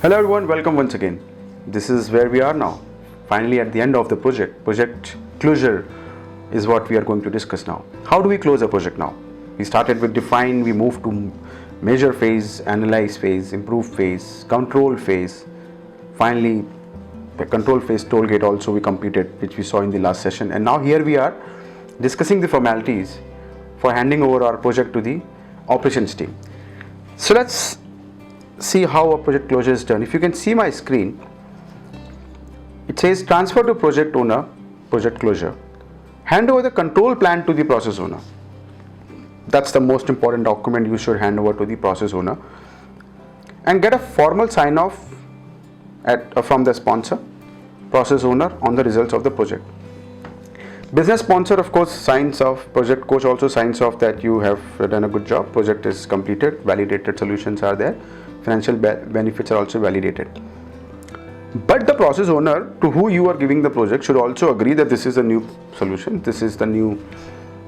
Hello everyone, welcome once again. This is where we are now. Finally at the end of the project. Project closure is what we are going to discuss now. How do we close a project now? We started with define, we moved to measure phase, analyze phase, improve phase, control phase. Finally, the control phase toll gate also we completed, which we saw in the last session. And now here we are discussing the formalities for handing over our project to the operations team. So let's see how a project closure is done. If you can see my screen, it says transfer to project owner, project closure. Hand over the control plan to the process owner. That's the most important document you should hand over to the process owner. And get a formal sign off from the sponsor, process owner on the results of the project. Business sponsor of course signs off, project coach also signs off that you have done a good job, project is completed, validated solutions are there, financial benefits are also validated. But the process owner to who you are giving the project should also agree that this is a new solution, this is the new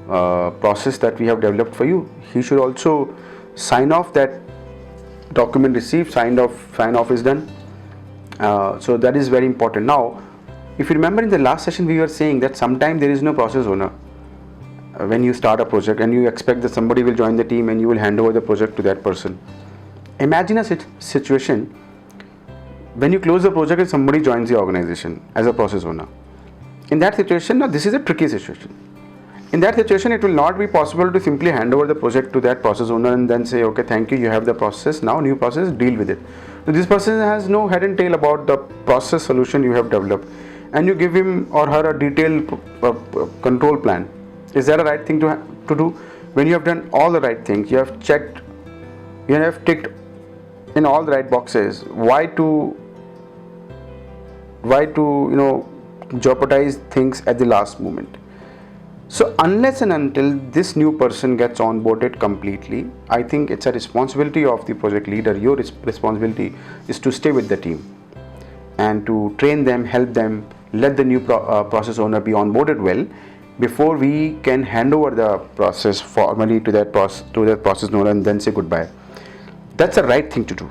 process that we have developed for you. He should also sign off that document received, sign off is done. So that is very important. Now, if you remember in the last session we were saying that sometimes there is no process owner when you start a project and you expect that somebody will join the team and you will hand over the project to that person. Imagine a situation when you close the project and somebody joins the organization as a process owner. In that situation, now this is a tricky situation. In that situation, it will not be possible to simply hand over the project to that process owner and then say, okay, thank you, you have the process, now new process, deal with it. So this person has no head and tail about the process solution you have developed, and you give him or her a detailed control plan. Is that a right thing to do? When you have done all the right things, you have checked, you have ticked in all the right boxes, why to jeopardize things at the last moment? So unless and until this new person gets onboarded completely, I think it's a responsibility of the project leader. Your responsibility is to stay with the team and to train them, help them, let the new process owner be onboarded well before we can hand over the process formally to that process owner and then say goodbye. That's the right thing to do.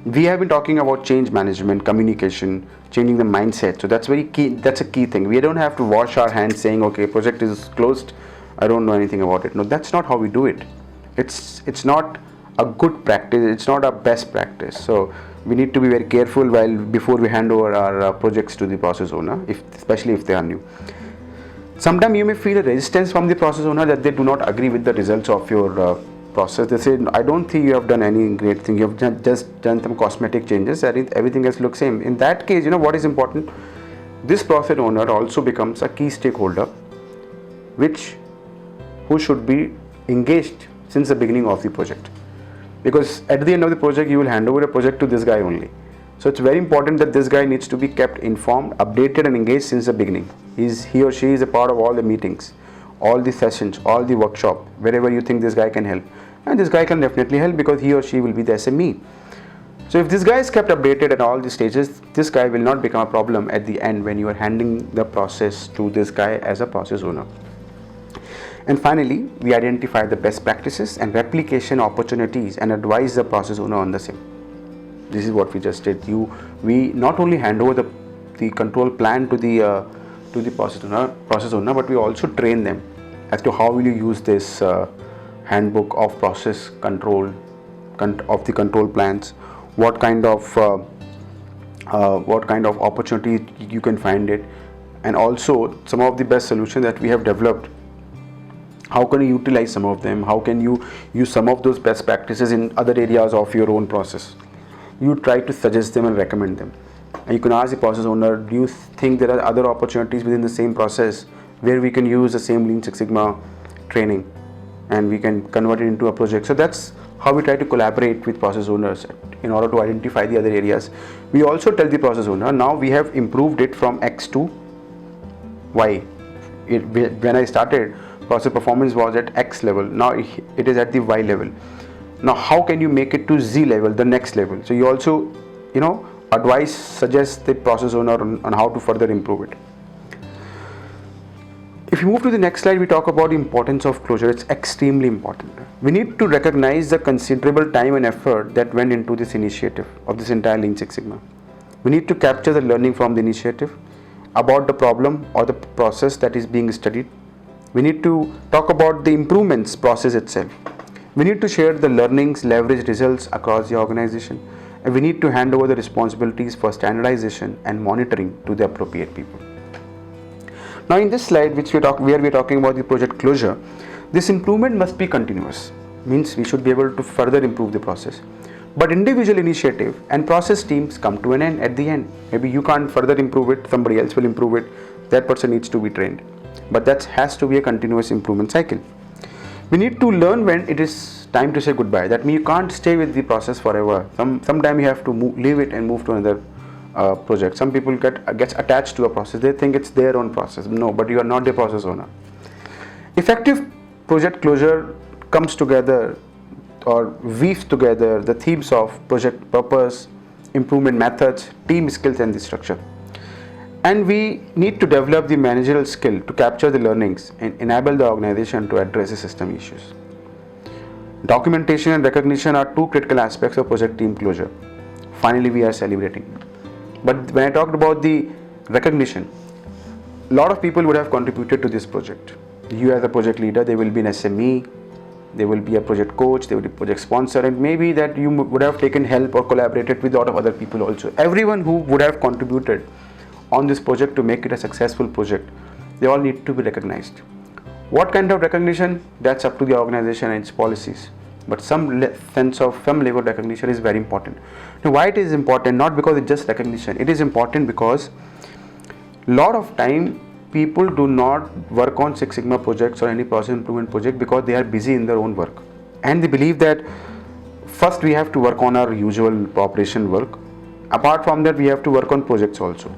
We have been talking about change management, communication, changing the mindset. So that's very key. That's a key thing. We don't have to wash our hands saying, okay, project is closed, I don't know anything about it. No, that's not how we do it. It's not a good practice. It's not a best practice. So we need to be very careful before we hand over our projects to the process owner, especially if they are new. Sometimes you may feel a resistance from the process owner that they do not agree with the results of your process. They say, I don't think you have done any great thing, you have just done some cosmetic changes, everything else looks same. In that case, what is important? This process owner also becomes a key stakeholder who should be engaged since the beginning of the project, because at the end of the project you will hand over a project to this guy only. So it's very important that this guy needs to be kept informed, updated and engaged since the beginning. He or she is a part of all the meetings, all the sessions, all the workshop, wherever you think this guy can help. And this guy can definitely help because he or she will be the SME. So if this guy is kept updated at all the stages, this guy will not become a problem at the end when you are handing the process to this guy as a process owner. And finally, we identify the best practices and replication opportunities and advise the process owner on the same. This is what we just did. We not only hand over the control plan to the process owner, but we also train them as to how will you use this handbook of process control of the control plans, what kind of opportunity you can find it, and also some of the best solutions that we have developed. How can you utilize some of them? How can you use some of those best practices in other areas of your own process? You try to suggest them and recommend them. And you can ask the process owner, do you think there are other opportunities within the same process where we can use the same Lean Six Sigma training and we can convert it into a project? So that's how we try to collaborate with process owners in order to identify the other areas. We also tell the process owner, now we have improved it from X to Y. When I started, process performance was at X level. Now it is at the Y level. Now how can you make it to Z level, the next level? So you also, suggest the process owner on how to further improve it. If you move to the next slide, we talk about the importance of closure. It's extremely important. We need to recognize the considerable time and effort that went into this initiative of this entire Lean Six Sigma. We need to capture the learning from the initiative about the problem or the process that is being studied. We need to talk about the improvements process itself. We need to share the learnings, leverage results across the organization, and we need to hand over the responsibilities for standardization and monitoring to the appropriate people. Now in this slide where we are talking about the project closure, this improvement must be continuous. Means we should be able to further improve the process. But individual initiative and process teams come to an end at the end. Maybe you can't further improve it, somebody else will improve it, that person needs to be trained. But that has to be a continuous improvement cycle. We need to learn when it is time to say goodbye. That means you can't stay with the process forever. Sometime you have to leave it and move to another project. Some people get attached to a process. They think it's their own process. No, but you are not the process owner. Effective project closure comes together or weaves together the themes of project purpose, improvement methods, team skills and the structure. And we need to develop the managerial skill to capture the learnings and enable the organization to address the system issues. Documentation and recognition are two critical aspects of project team closure. Finally, we are celebrating. But when I talked about the recognition, a lot of people would have contributed to this project. You as a project leader, there will be an SME, there will be a project coach, there will be a project sponsor, and maybe that you would have taken help or collaborated with a lot of other people also. Everyone who would have contributed on this project to make it a successful project, they all need to be recognized. What kind of recognition? That's up to the organization and its policies. But some level of recognition is very important. Now, why it is important? Not because it's just recognition. It is important because a lot of time people do not work on Six Sigma projects or any process improvement project because they are busy in their own work. And they believe that first we have to work on our usual operation work. Apart from that, we have to work on projects also.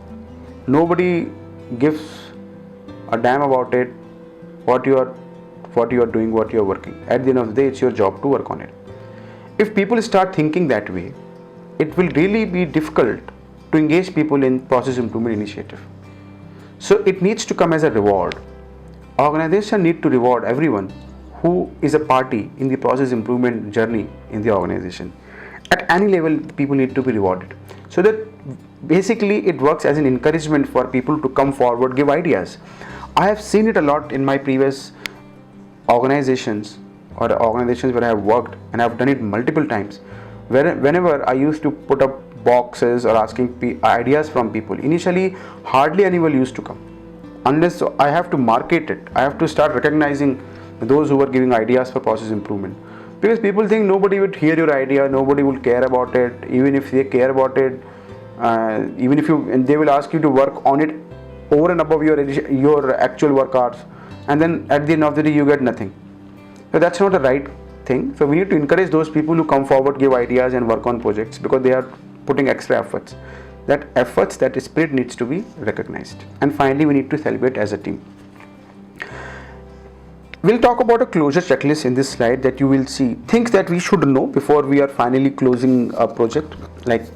Nobody gives a damn about it, what you are doing, what you are working. At the end of the day, it's your job to work on it. If people start thinking that way, it will really be difficult to engage people in process improvement initiative. So it needs to come as a reward. Organization need to reward everyone who is a party in the process improvement journey in the organization. At any level, people need to be rewarded. So that basically it works as an encouragement for people to come forward, give ideas. I have seen it a lot in my previous organizations or organizations where I have worked, and I have done it multiple times. Whenever I used to put up boxes or asking ideas from people, initially hardly anyone used to come. Unless I have to market it, I have to start recognizing those who are giving ideas for process improvement. Because people think nobody would hear your idea, nobody will care about it. Even if they care about it, and they will ask you to work on it over and above your actual work hours, and then at the end of the day you get nothing. So that's not the right thing. So we need to encourage those people who come forward, give ideas and work on projects because they are putting extra efforts. That spirit needs to be recognized. And finally, we need to celebrate as a team. We'll talk about a closure checklist in this slide that you will see. Things that we should know before we are finally closing a project. Like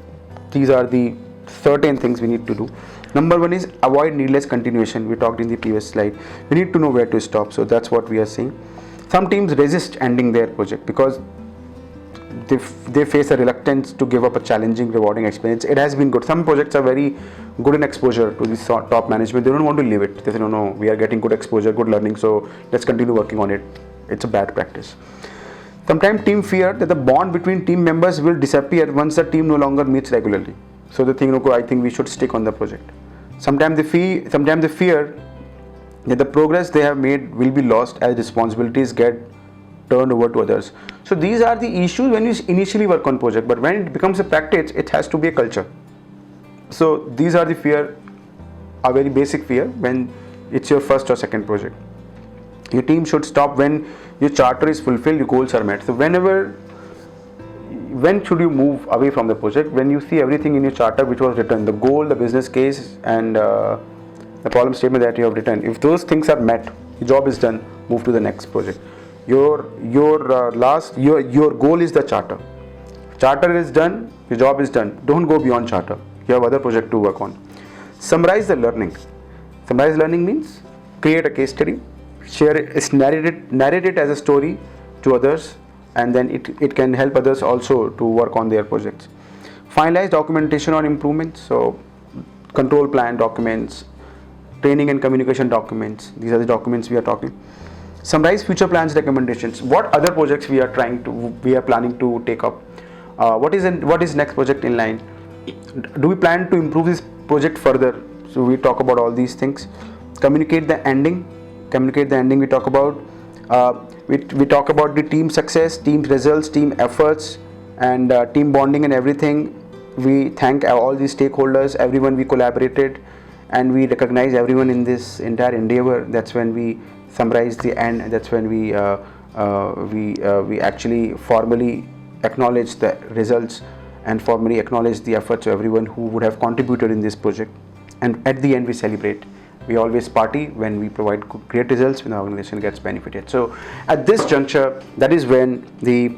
these are the certain things we need to do. Number one is avoid needless continuation. We talked in the previous slide. We need to know where to stop. So that's what we are saying. Some teams resist ending their project because they face a reluctance to give up a challenging, rewarding experience. It has been good. Some projects are very good in exposure to the top management. They don't want to leave it. They say, no, we are getting good exposure, good learning, so let's continue working on it. It's a bad practice. Sometimes team fear that the bond between team members will disappear once the team no longer meets regularly. So they think, okay, I think we should stick on the project. Sometimes they fear that the progress they have made will be lost as responsibilities get turned over to others. So these are the issues when you initially work on project, but when it becomes a practice, it has to be a culture. So these are the fear, a very basic fear when it's your first or second project. Your team should stop when your charter is fulfilled, your goals are met. So when should you move away from the project? When you see everything in your charter which was written, the goal, the business case, and the problem statement that you have written. If those things are met, your job is done, move to the next project. Your goal is the charter. Charter is done, your job is done. Don't go beyond charter. You have other project to work on. Summarize the learning. Summarize learning means create a case study, share it, narrate it as a story to others, and then it can help others also to work on their projects. Finalize documentation on improvements, so control plan documents, training and communication documents, these are the documents we are talking. Summarize future plans, recommendations, what other projects we are planning to take up, what is next project in line, do we plan to improve this project further, so we talk about all these things. Communicate the ending, we talk about we talk about the team success, team results, team efforts, and team bonding and everything. We thank all the stakeholders, everyone we collaborated, and we recognize everyone in this entire endeavor. That's when we summarize the end, and that's when we actually formally acknowledge the results and formally acknowledge the efforts of everyone who would have contributed in this project. And at the end we celebrate. We always party when we provide great results, when the organization gets benefited. So at this juncture, that is when the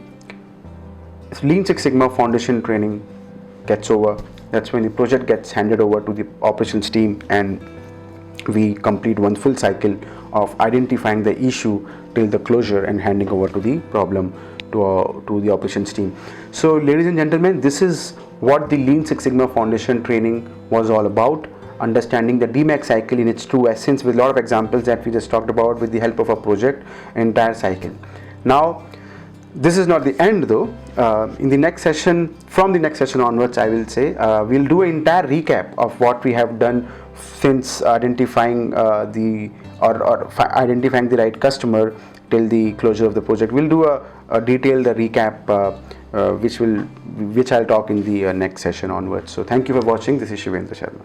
Lean Six Sigma Foundation training gets over. That's when the project gets handed over to the operations team, and we complete one full cycle of identifying the issue till the closure and handing over to the problem to the operations team. So ladies and gentlemen, this is what the Lean Six Sigma Foundation training was all about. Understanding the DMAX cycle in its true essence, with a lot of examples that we just talked about with the help of a project, entire cycle. Now this is not the end though. In the next session, from the next session onwards, I will say we'll do an entire recap of what we have done since identifying identifying the right customer till the closure of the project. We'll do a detailed recap which I'll talk in the next session onwards. So thank you for watching. This is Shivendra Sharma.